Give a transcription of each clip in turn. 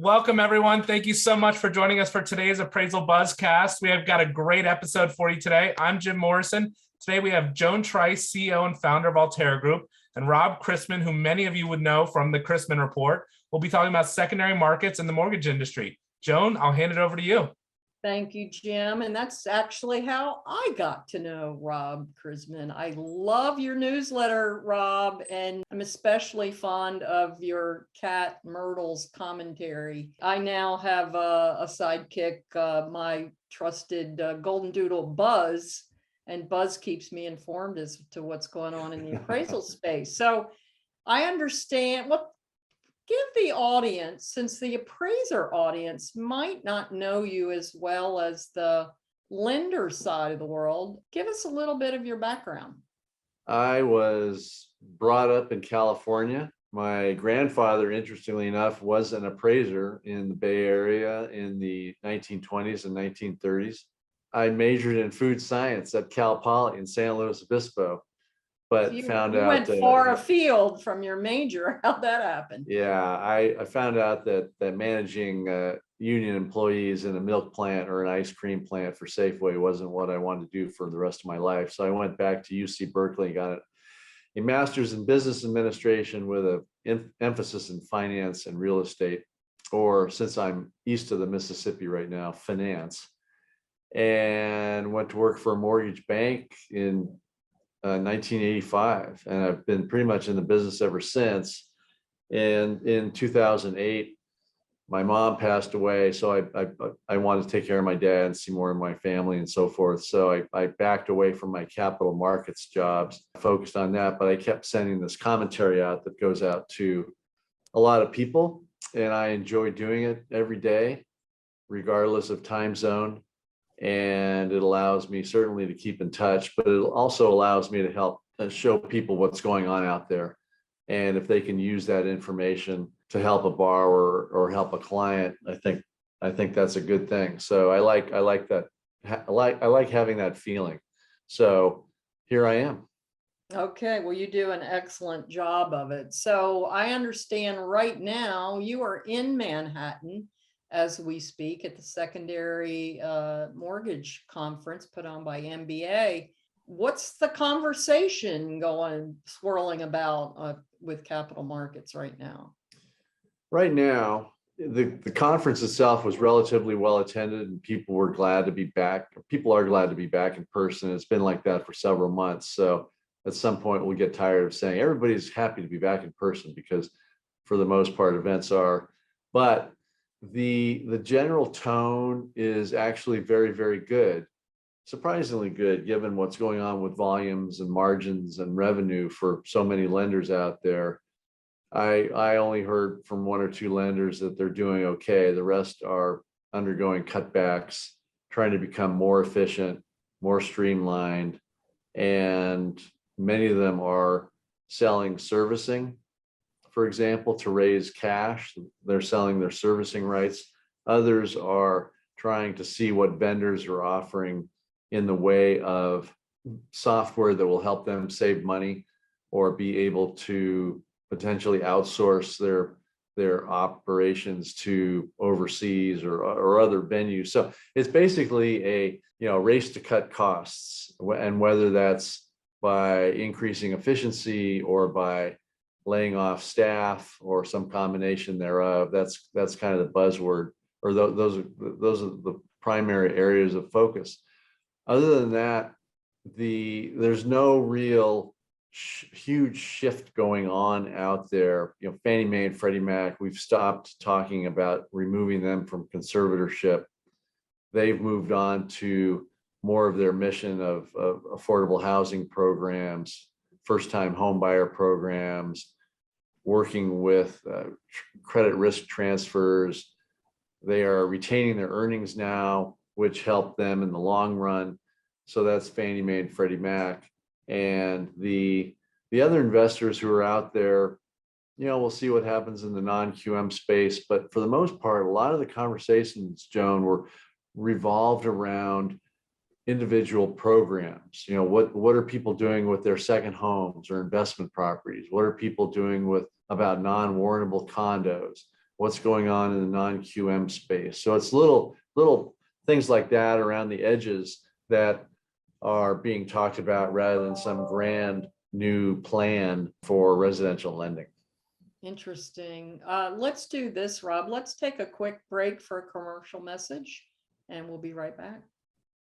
Welcome, everyone. Thank you so much for joining us for today's Appraisal Buzzcast. We have got a great episode for you today. I'm Jim Morrison. Today, we have Joan Trice, CEO and founder of Allterra Group, and Rob Chrisman, who many of you would know from the Chrisman Report. We'll be talking about secondary markets in the mortgage industry. Joan, I'll hand it over to you. Thank you, Jim. And that's actually how I got to know Rob Chrisman. I love your newsletter, Rob, and I'm especially fond of your Cat Myrtle's commentary. I now have a sidekick, my trusted Golden Doodle Buzz, and Buzz keeps me informed as to what's going on in the appraisal space. So I understand give the audience, since the appraiser audience might not know you as well as the lender side of the world, give us a little bit of your background. I was brought up in California. My grandfather, interestingly enough, was an appraiser in the Bay Area in the 1920s and 1930s. I majored in food science at Cal Poly in San Luis Obispo, but You found out went that, far afield from your major. How'd that happen? yeah, I found out that managing union employees in a milk plant or an ice cream plant for Safeway wasn't what I wanted to do for the rest of my life. So I went back to UC Berkeley and got a master's in business administration with an emphasis in finance and real estate, or since I'm east of the Mississippi right now, finance, and went to work for a mortgage bank in 1985, and I've been pretty much in the business ever since. And in 2008, my mom passed away, so I wanted to take care of my dad and see more of my family and so forth. So I backed away from my capital markets jobs, focused on that, but I kept sending this commentary out that goes out to a lot of people, and I enjoy doing it every day, regardless of time zone. And it allows me certainly to keep in touch, but it also allows me to help show people what's going on out there. And if they can use that information to help a borrower or help a client, I think that's a good thing. So I like that. I like having that feeling. So here I am. Okay, well, you do an excellent job of it. So I understand right now you are in Manhattan as we speak at the secondary mortgage conference put on by MBA. What's the conversation swirling about with capital markets right now? Right now, the conference itself was relatively well attended, and people were glad to be back. People are glad to be back in person. It's been like that for several months. So at some point we'll get tired of saying everybody's happy to be back in person, because for the most part events are, but the general tone is actually very, very good, surprisingly good, given what's going on with volumes and margins and revenue for so many lenders out there. I only heard from one or two lenders that they're doing okay. The rest are undergoing cutbacks, trying to become more efficient, more streamlined, and many of them are selling servicing, for example, to raise cash. They're selling their servicing rights. Others are trying to see what vendors are offering in the way of software that will help them save money or be able to potentially outsource their operations to overseas or other venues. So it's basically a race to cut costs, and whether that's by increasing efficiency or by laying off staff or some combination thereof. That's kind of the buzzword, or those are the primary areas of focus. Other than that, there's no real huge shift going on out there. Fannie Mae and Freddie Mac, we've stopped talking about removing them from conservatorship. They've moved on to more of their mission of affordable housing programs, first-time home buyer programs, working with credit risk transfers. They are retaining their earnings now, which help them in the long run. So that's Fannie Mae and Freddie Mac. And the other investors who are out there, we'll see what happens in the non-QM space. But for the most part, a lot of the conversations, Joan, were revolved around individual programs. What are people doing with their second homes or investment properties? What are people doing about non-warrantable condos? what's going on in the non-QM space. So it's little things like that around the edges that are being talked about rather than some grand new plan for residential lending. Interesting. Let's do this, Rob. Let's take a quick break for a commercial message, and we'll be right back.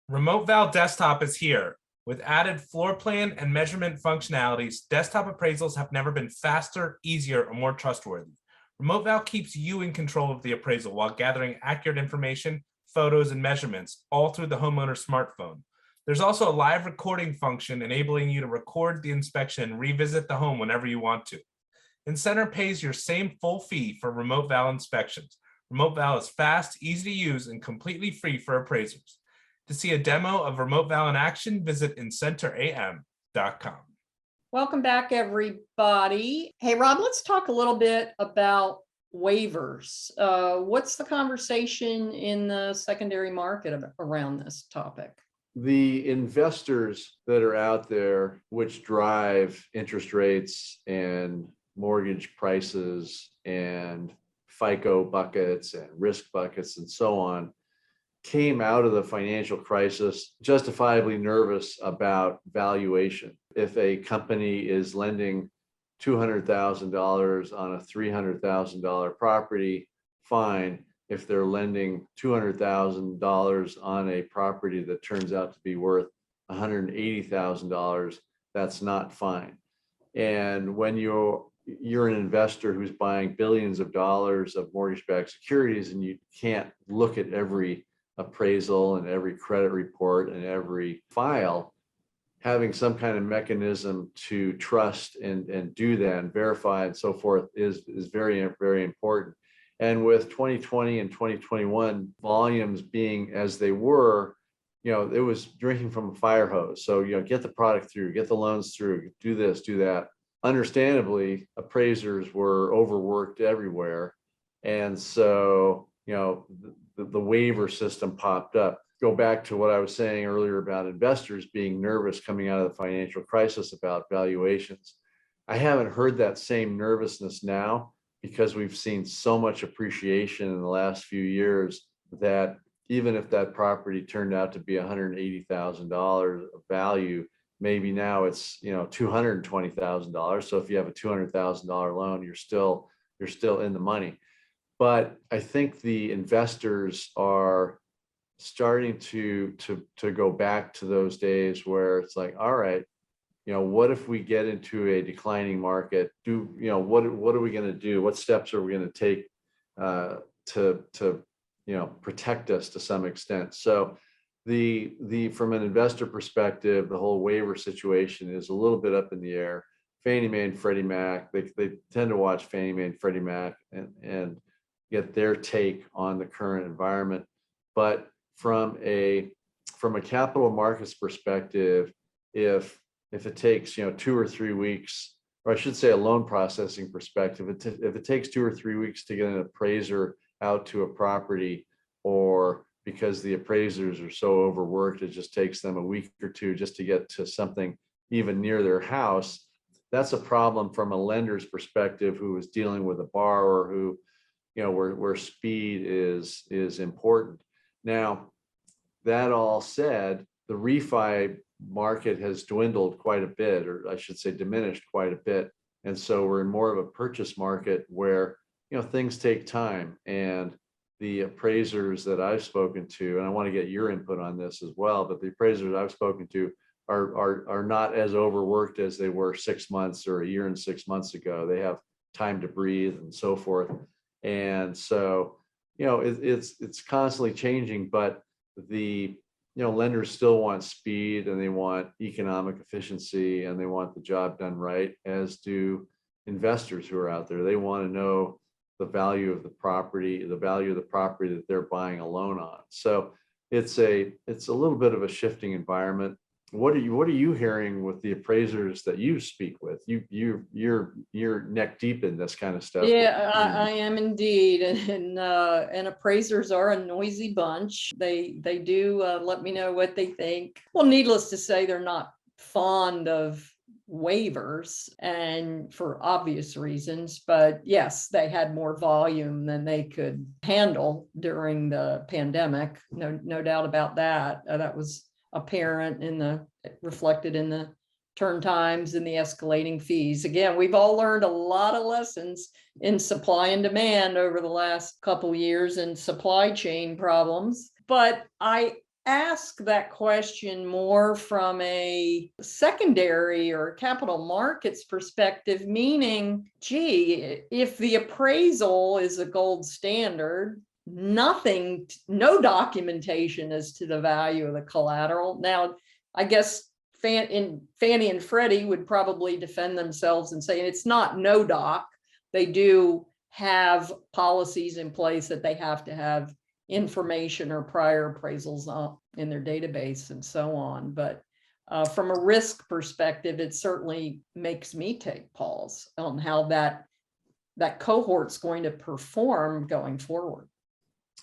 Remote Val Desktop is here. With added floor plan and measurement functionalities, desktop appraisals have never been faster, easier, or more trustworthy. Remote Val keeps you in control of the appraisal while gathering accurate information, photos, and measurements, all through the homeowner's smartphone. There's also a live recording function enabling you to record the inspection and revisit the home whenever you want to. Incenter pays your same full fee for Remote Val inspections. Remote Val is fast, easy to use, and completely free for appraisers. To see a demo of Remote Val in action, visit incenteram.com. Welcome back, everybody. Hey, Rob, let's talk a little bit about waivers. What's the conversation in the secondary market around this topic? The investors that are out there, which drive interest rates and mortgage prices and FICO buckets and risk buckets and so on, came out of the financial crisis justifiably nervous about valuation. If a company is lending $200,000 on a $300,000 property, fine. If they're lending $200,000 on a property that turns out to be worth $180,000, that's not fine. And when you're an investor who's buying billions of dollars of mortgage-backed securities and you can't look at every appraisal and every credit report and every file, having some kind of mechanism to trust and do that and verify and so forth is very, very important. And with 2020 and 2021 volumes being as they were, it was drinking from a fire hose. So, get the product through, get the loans through, do this, do that. Understandably, appraisers were overworked everywhere. And so, the waiver system popped up. Go back to what I was saying earlier about investors being nervous coming out of the financial crisis about valuations. I haven't heard that same nervousness now because we've seen so much appreciation in the last few years that even if that property turned out to be $180,000 of value, maybe now it's $220,000. So if you have a $200,000 loan, you're still in the money. But I think the investors are starting to go back to those days where it's like, all right, what if we get into a declining market? What are we going to do? What steps are we going to take to protect us to some extent? So the from an investor perspective, the whole waiver situation is a little bit up in the air. Fannie Mae and Freddie Mac, they tend to watch Fannie Mae and Freddie Mac and get their take on the current environment. But from a capital markets perspective, if it takes 2 or 3 weeks, or I should say a loan processing perspective, if it takes 2 or 3 weeks to get an appraiser out to a property, or because the appraisers are so overworked, it just takes them a week or two just to get to something even near their house, that's a problem from a lender's perspective who is dealing with a borrower who, where speed is important. Now, that all said, the refi market has dwindled quite a bit, or I should say diminished quite a bit. And so we're in more of a purchase market where, things take time. And the appraisers that I've spoken to, and I want to get your input on this as well, but the appraisers I've spoken to are not as overworked as they were 6 months or a year and 6 months ago. They have time to breathe and so forth. And so, it's constantly changing, but the lenders still want speed and they want economic efficiency and they want the job done right, as do investors who are out there. They want to know the value of the property that they're buying a loan on. So it's a little bit of a shifting environment. What are you hearing with the appraisers that you speak with? You're neck deep in this kind of stuff. Yeah, I am indeed, and appraisers are a noisy bunch. They do let me know what they think. Well, needless to say, they're not fond of waivers, and for obvious reasons, but yes, they had more volume than they could handle during the pandemic. No doubt about that. That was apparent reflected in the turn times and the escalating fees. Again, we've all learned a lot of lessons in supply and demand over the last couple of years and supply chain problems. But I ask that question more from a secondary or capital markets perspective, meaning, gee, if the appraisal is a gold standard, no documentation as to the value of the collateral. Now, I guess Fannie and Freddie would probably defend themselves and say it's not no doc. They do have policies in place that they have to have information or prior appraisals in their database and so on. But from a risk perspective, it certainly makes me take pause on how that cohort's going to perform going forward.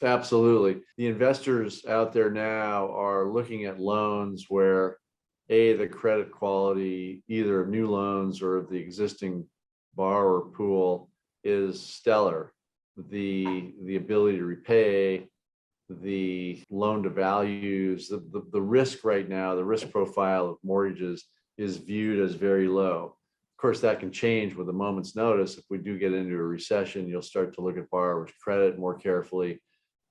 Absolutely. The investors out there now are looking at loans where the credit quality, either of new loans or of the existing borrower pool, is stellar. The ability to repay, the loan to values, the risk right now, the risk profile of mortgages is viewed as very low. Of course, that can change with a moment's notice. If we do get into a recession, you'll start to look at borrowers' credit more carefully,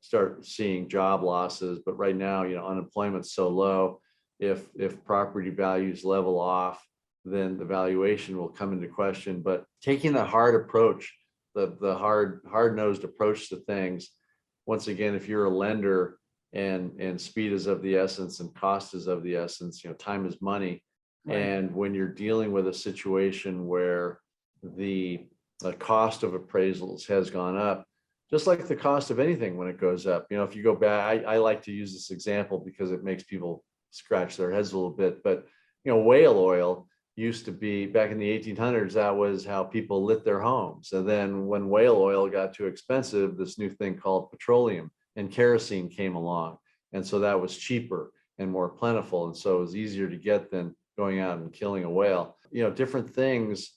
start seeing job losses. But right now, unemployment's so low. If property values level off, then the valuation will come into question. But taking the hard approach, the hard-nosed approach to things, once again, if you're a lender and speed is of the essence and cost is of the essence, time is money. Right. And when you're dealing with a situation where the cost of appraisals has gone up, just like the cost of anything when it goes up, if you go back, I like to use this example because it makes people scratch their heads a little bit, but whale oil used to be, back in the 1800s, that was how people lit their homes. And then when whale oil got too expensive, this new thing called petroleum and kerosene came along. And so that was cheaper and more plentiful. And so it was easier to get than going out and killing a whale. Different things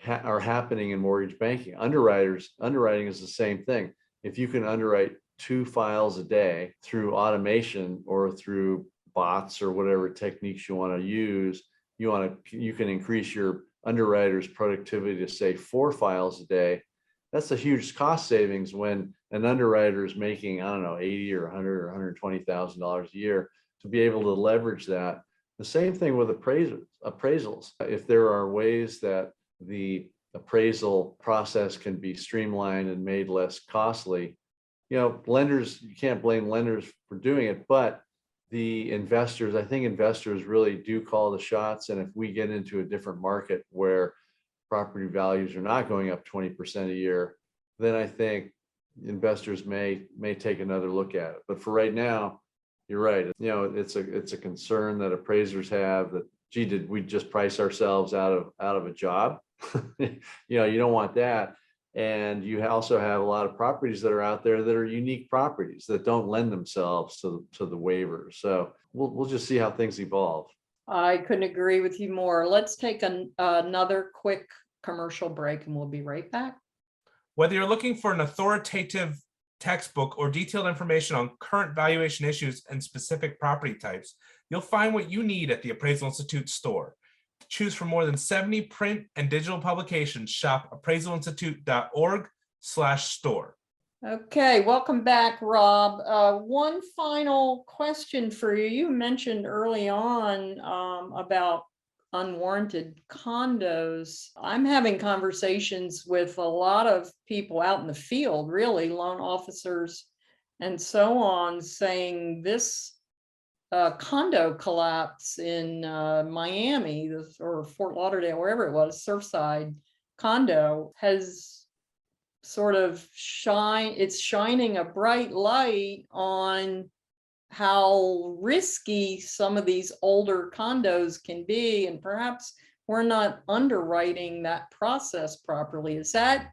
are happening in mortgage banking. Underwriting is the same thing. If you can underwrite 2 files a day through automation or through bots or whatever techniques you want to use, you can increase your underwriter's productivity to say 4 files a day. That's a huge cost savings when an underwriter is making, I don't know, $80 or $100 or $120,000 a year, to be able to leverage that. The same thing with appraisals. If there are ways that the appraisal process can be streamlined and made less costly, lenders, you can't blame lenders for doing it, but the investors, I think investors really do call the shots. And if we get into a different market where property values are not going up 20% a year, then I think investors may take another look at it. But for right now, you're right. It's a concern that appraisers have that, gee, did we just price ourselves out of a job? You don't want that. And you also have a lot of properties that are out there that are unique properties that don't lend themselves to the waivers. So we'll just see how things evolve. I couldn't agree with you more. Let's take another quick commercial break and we'll be right back. Whether you're looking for an authoritative textbook or detailed information on current valuation issues and specific property types, you'll find what you need at the Appraisal Institute store. To choose from more than 70 print and digital publications, shop appraisalinstitute.org/store. Okay, welcome back, Rob. One final question for you. You mentioned early on about unwarranted condos. I'm having conversations with a lot of people out in the field, really, loan officers and so on, saying this condo collapse in Miami or Fort Lauderdale, wherever it was, Surfside condo, has sort of shining a bright light on how risky some of these older condos can be, and perhaps we're not underwriting that process properly. Is that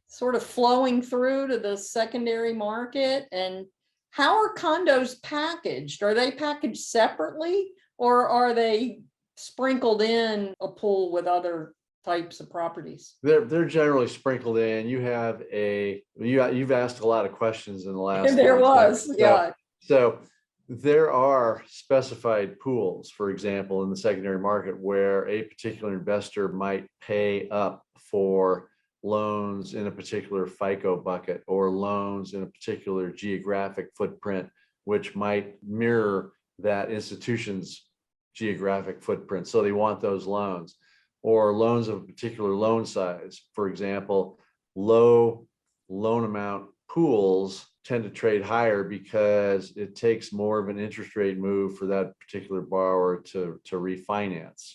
sort of flowing through to the secondary market? And how are condos packaged? Are they packaged separately, or are they sprinkled in a pool with other types of properties? They're generally sprinkled in. You've asked a lot of questions in the last. There 30 was, seconds. yeah. So there are specified pools, for example, in the secondary market where a particular investor might pay up for loans in a particular FICO bucket or loans in a particular geographic footprint, which might mirror that institution's geographic footprint. So they want those loans, or loans of a particular loan size. For example, low loan amount pools tend to trade higher because it takes more of an interest rate move for that particular borrower to refinance,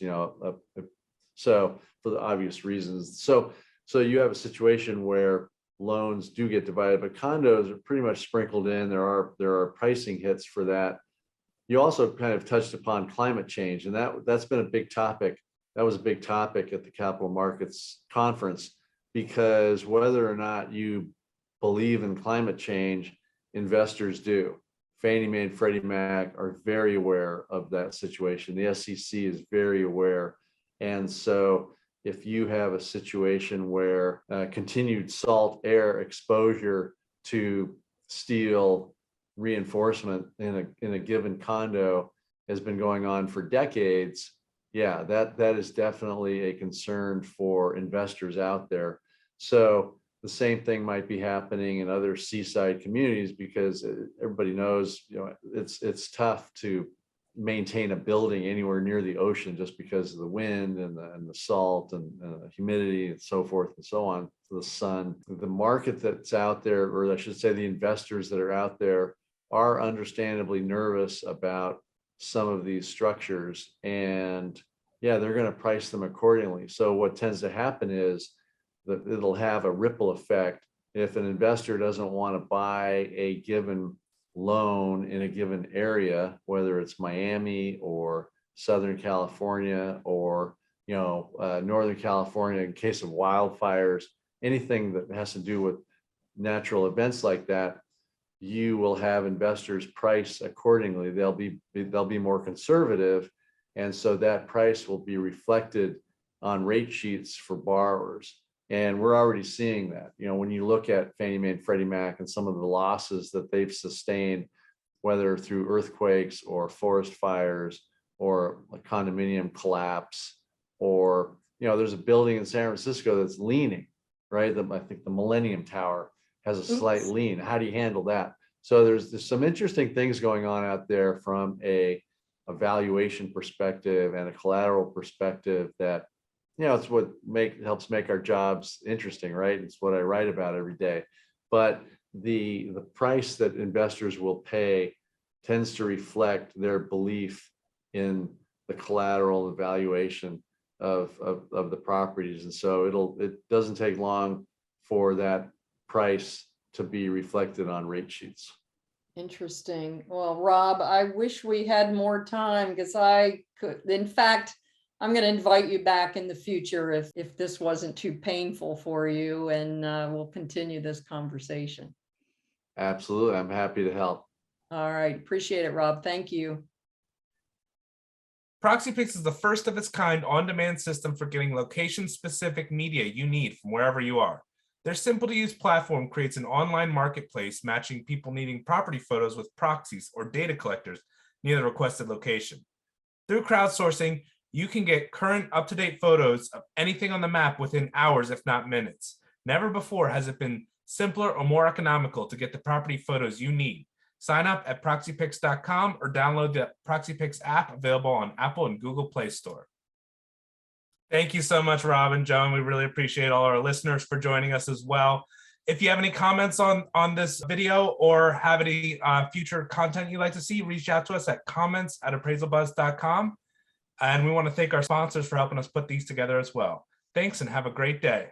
so for the obvious reasons. So you have a situation where loans do get divided, but condos are pretty much sprinkled in. There are pricing hits for that. You also kind of touched upon climate change, and that's been a big topic. That was a big topic at the Capital Markets Conference, because whether or not you believe in climate change, investors do. Fannie Mae and Freddie Mac are very aware of that situation. The SEC is very aware. And so if you have a situation where continued salt air exposure to steel reinforcement in a given condo has been going on for decades, yeah, that is definitely a concern for investors out there. So the same thing might be happening in other seaside communities, because everybody knows, it's tough to maintain a building anywhere near the ocean just because of the wind and the salt and the humidity and so forth and so on, the sun. The market that's out there, or I should say the investors that are out there, are understandably nervous about some of these structures, and yeah, they're going to price them accordingly. So what tends to happen is that it'll have a ripple effect. If an investor doesn't want to buy a given loan in a given area, whether it's Miami or Southern California or Northern California in case of wildfires, anything that has to do with natural events like that, you will have investors price accordingly. They'll be more conservative, and so that price will be reflected on rate sheets for borrowers. And we're already seeing that. When you look at Fannie Mae and Freddie Mac and some of the losses that they've sustained, whether through earthquakes or forest fires or a condominium collapse, or there's a building in San Francisco that's leaning, right? I think the Millennium Tower has a slight lean. How do you handle that? So there's some interesting things going on out there from a valuation perspective and a collateral perspective that, it's what helps make our jobs interesting, right? It's what I write about every day. But the price that investors will pay tends to reflect their belief in the collateral, the valuation of the properties. And so it doesn't take long for that price to be reflected on rate sheets. Interesting. Well, Rob, I wish we had more time, because I could, in fact, I'm going to invite you back in the future if this wasn't too painful for you, and we'll continue this conversation. Absolutely. I'm happy to help. All right. Appreciate it, Rob. Thank you. ProxyPix is the first of its kind on-demand system for getting location-specific media you need from wherever you are. Their simple-to-use platform creates an online marketplace matching people needing property photos with proxies or data collectors near the requested location. Through crowdsourcing, you can get current up-to-date photos of anything on the map within hours, if not minutes. Never before has it been simpler or more economical to get the property photos you need. Sign up at proxypix.com or download the ProxyPix app, available on Apple and Google Play Store. Thank you so much, Rob and Joan. We really appreciate all our listeners for joining us as well. If you have any comments on this video or have any future content you'd like to see, reach out to us at comments@appraisalbuzz.com. And we want to thank our sponsors for helping us put these together as well. Thanks, and have a great day.